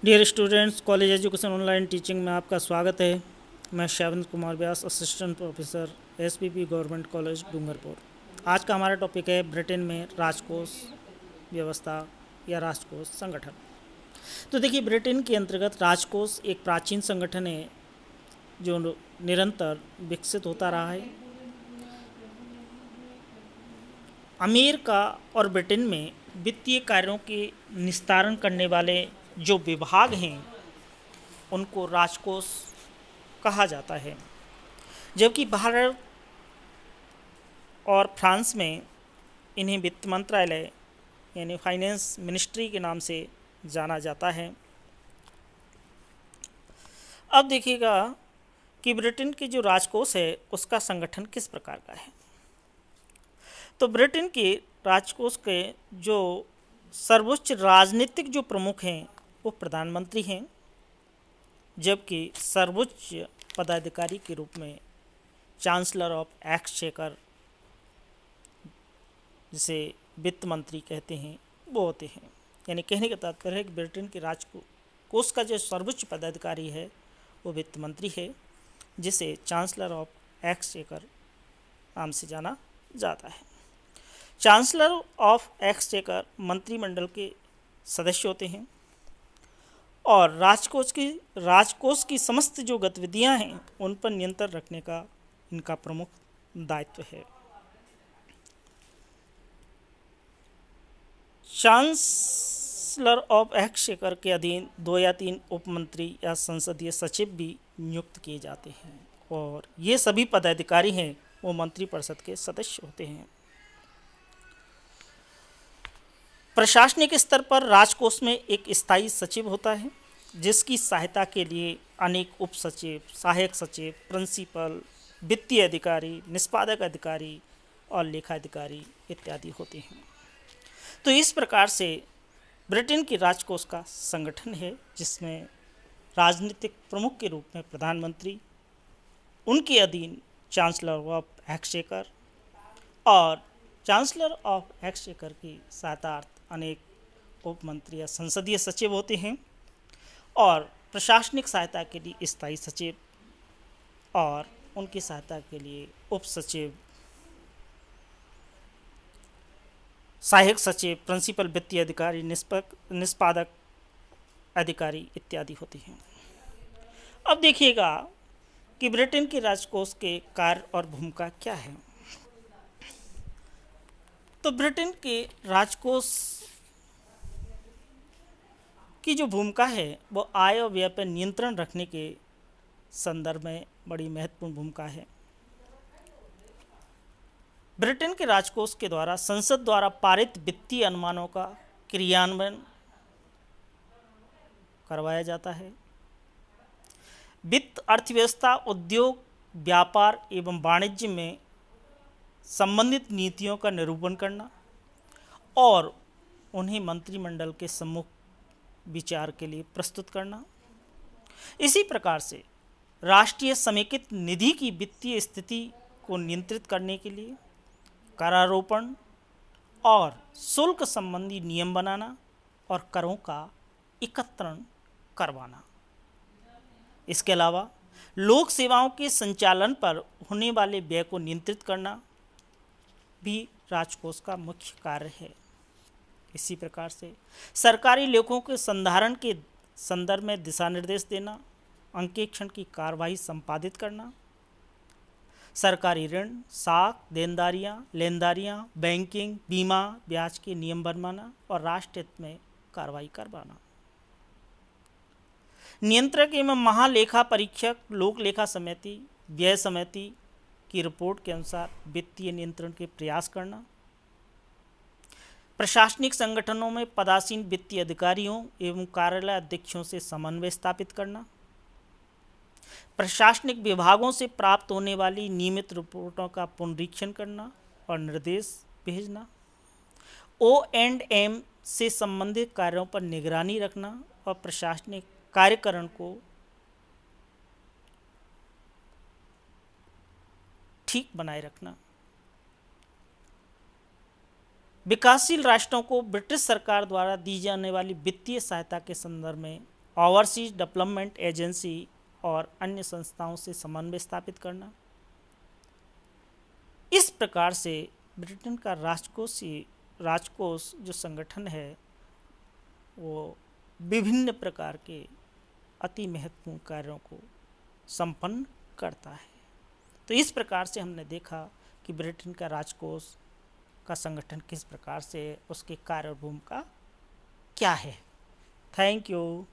Dear students, college education online teaching में आपका स्वागत है। मैं Shaivendra Kumar Vyas, assistant professor SPP government college Dungarpur. आज का हमारा टॉपिक है ब्रिटेन में राजकोष व्यवस्था या राजकोष संगठन। तो देखिए, ब्रिटेन के अंतर्गत राजकोष एक प्राचीन संगठन है जो निरंतर विकसित होता रहा है। अमेरिका और ब्रिटेन में वित्तीय कार्यों के निस्तारण करने वाले जो विभाग हैं उनको राजकोष कहा जाता है, जबकि भारत और फ्रांस में इन्हें वित्त मंत्रालय यानी फाइनेंस मिनिस्ट्री के नाम से जाना जाता है। अब देखिएगा कि ब्रिटेन के जो राजकोष है उसका संगठन किस प्रकार का है। तो ब्रिटेन के राजकोष के जो सर्वोच्च राजनीतिक जो प्रमुख हैं वो प्रधानमंत्री हैं, जबकि सर्वोच्च पदाधिकारी के रूप में चांसलर ऑफ एक्सचेकर, जिसे वित्त मंत्री कहते हैं, वो होते हैं। यानी कहने का तात्पर्य है कि ब्रिटेन के राजकोष का जो सर्वोच्च पदाधिकारी है वो वित्त मंत्री है, जिसे चांसलर ऑफ एक्सचेकर नाम से जाना जाता है। चांसलर ऑफ एक्सचेकर मंत्रिमंडल के सदस्य होते हैं और राजकोष की समस्त जो गतिविधियां हैं उन पर नियंत्रण रखने का इनका प्रमुख दायित्व है। चांसलर ऑफ एक्सचेकर के अधीन 2 या 3 उपमंत्री या संसदीय सचिव भी नियुक्त किए जाते हैं और ये सभी पदाधिकारी हैं वो मंत्रिपरिषद के सदस्य होते हैं। प्रशासनिक स्तर पर राजकोष में एक स्थायी सचिव होता है, जिसकी सहायता के लिए अनेक उप सचिव, सहायक सचिव, प्रिंसिपल, वित्तीय अधिकारी, निष्पादक अधिकारी और लेखाधिकारी इत्यादि होते हैं। तो इस प्रकार से ब्रिटेन की राजकोष का संगठन है, जिसमें राजनीतिक प्रमुख के रूप में प्रधानमंत्री, उनके अधीन चांसलर ऑफ एक्सचेकर और चांसलर ऑफ एक्सचेकर की सहायतार्थ अनेक उपमंत्री या संसदीय सचिव होते हैं और प्रशासनिक सहायता के लिए स्थायी सचिव और उनकी सहायता के लिए उप सचिव, सहायक सचिव, प्रिंसिपल वित्तीय अधिकारी, निष्पादक अधिकारी इत्यादि होती हैं। अब देखिएगा कि ब्रिटेन के राजकोष के कार्य और भूमिका क्या है। तो ब्रिटेन के राजकोष की जो भूमिका है वो आय और व्यय पर नियंत्रण रखने के संदर्भ में बड़ी महत्वपूर्ण भूमिका है। ब्रिटेन के राजकोष के द्वारा संसद द्वारा पारित वित्तीय अनुमानों का क्रियान्वयन करवाया जाता है। वित्त, अर्थव्यवस्था, उद्योग, व्यापार एवं वाणिज्य में संबंधित नीतियों का निरूपण करना और उन्हें मंत्रिमंडल के सम्मुख विचार के लिए प्रस्तुत करना। इसी प्रकार से राष्ट्रीय समेकित निधि की वित्तीय स्थिति को नियंत्रित करने के लिए करारोपण और शुल्क संबंधी नियम बनाना और करों का एकत्रण करवाना। इसके अलावा लोक सेवाओं के संचालन पर होने वाले व्यय को नियंत्रित करना भी राजकोष का मुख्य कार्य है। इसी प्रकार से सरकारी लेखों के संधारण के संदर्भ में दिशा निर्देश देना, अंकेक्षण की कार्यवाही संपादित करना, सरकारी ऋण, साख, देनदारियां, लेनदारियां, बैंकिंग, बीमा, ब्याज के नियम बनवाना और राष्ट्र हित में कार्रवाई करवाना। नियंत्रक एवं महालेखा परीक्षक लोक लेखा समिति, व्यय समिति की रिपोर्ट के अनुसार वित्तीय नियंत्रण के प्रयास करना। प्रशासनिक संगठनों में पदासीन वित्तीय अधिकारियों एवं कार्यालय अध्यक्षों से समन्वय स्थापित करना। प्रशासनिक विभागों से प्राप्त होने वाली नियमित रिपोर्टों का पुनरीक्षण करना और निर्देश भेजना। O&M से संबंधित कार्यों पर निगरानी रखना और प्रशासनिक कार्यकरण को ठीक बनाए रखना। विकासशील राष्ट्रों को ब्रिटिश सरकार द्वारा दी जाने वाली वित्तीय सहायता के संदर्भ में ओवरसीज डेवलपमेंट एजेंसी और अन्य संस्थाओं से समन्वय स्थापित करना। इस प्रकार से ब्रिटेन का राजकोष जो संगठन है वो विभिन्न प्रकार के अति महत्वपूर्ण कार्यों को संपन्न करता है। तो इस प्रकार से हमने देखा कि ब्रिटेन का राजकोष का संगठन किस प्रकार से, उसके कार्य और भूमिका क्या है। Thank you.